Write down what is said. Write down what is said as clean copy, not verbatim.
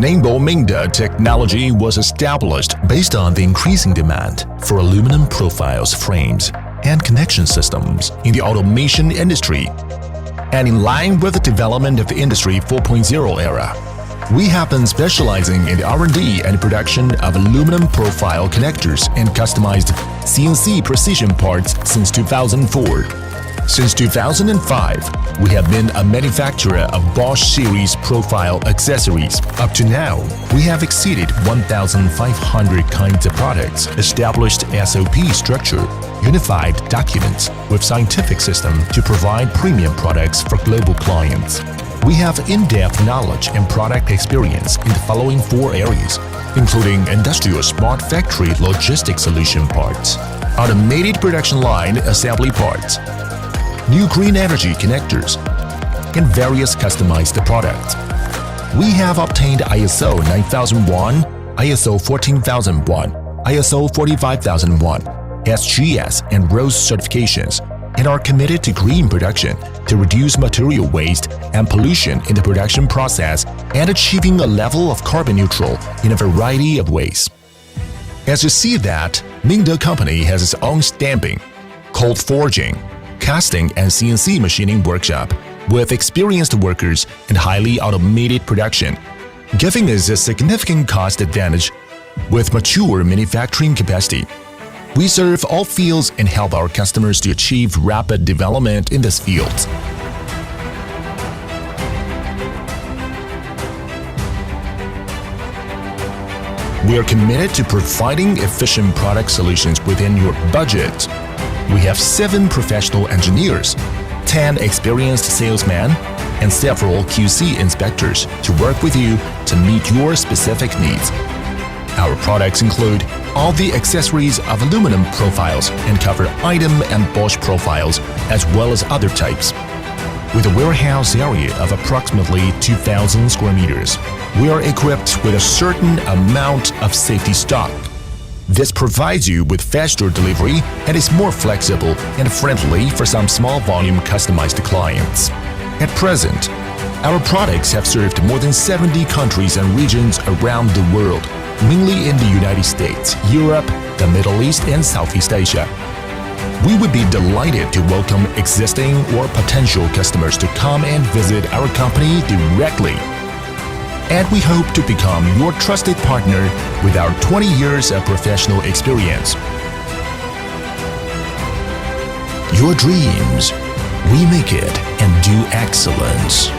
Ningbo Mingde technology was established based on the increasing demand for aluminum profiles frames and connection systems in the automation industry. And in line with the development of the Industry 4.0 era, we have been specializing in the R&D and production of aluminum profile connectors and customized CNC precision parts since 2004. Since 2005, we have been a manufacturer of Bosch series profile accessories. Up to now, we have exceeded 1,500 kinds of products, established SOP structure, unified documents with scientific system to provide premium products for global clients. We have in-depth knowledge and product experience in the following 4 areas, including industrial smart factory logistics solution parts, automated production line assembly parts, new green energy connectors, and various customized products. We have obtained ISO 9001, ISO 14001, ISO 45001, SGS and RoHS certifications, and are committed to green production to reduce material waste and pollution in the production process and achieving a level of carbon neutral in a variety of ways. As you see that, Mingde Company has its own stamping, cold forging, casting and CNC machining workshop with experienced workers and highly automated production, giving us a significant cost advantage with mature manufacturing capacity. We serve all fields and help our customers to achieve rapid development in this field. We are committed to providing efficient product solutions within your budget. We have 7 professional engineers, 10 experienced salesmen, and several QC inspectors to work with you to meet your specific needs. Our products include all the accessories of aluminum profiles and cover item and Bosch profiles as well as other types. With a warehouse area of approximately 2,000 square meters, we are equipped with a certain amount of safety stock. This provides you with faster delivery and is more flexible and friendly for some small volume customized clients. At present, our products have served more than 70 countries and regions around the world, mainly in the United States, Europe, the Middle East, and Southeast Asia. We would be delighted to welcome existing or potential customers to come and visit our company directly. And we hope to become your trusted partner with our 20 years of professional experience. Your dreams, we make it and do excellence.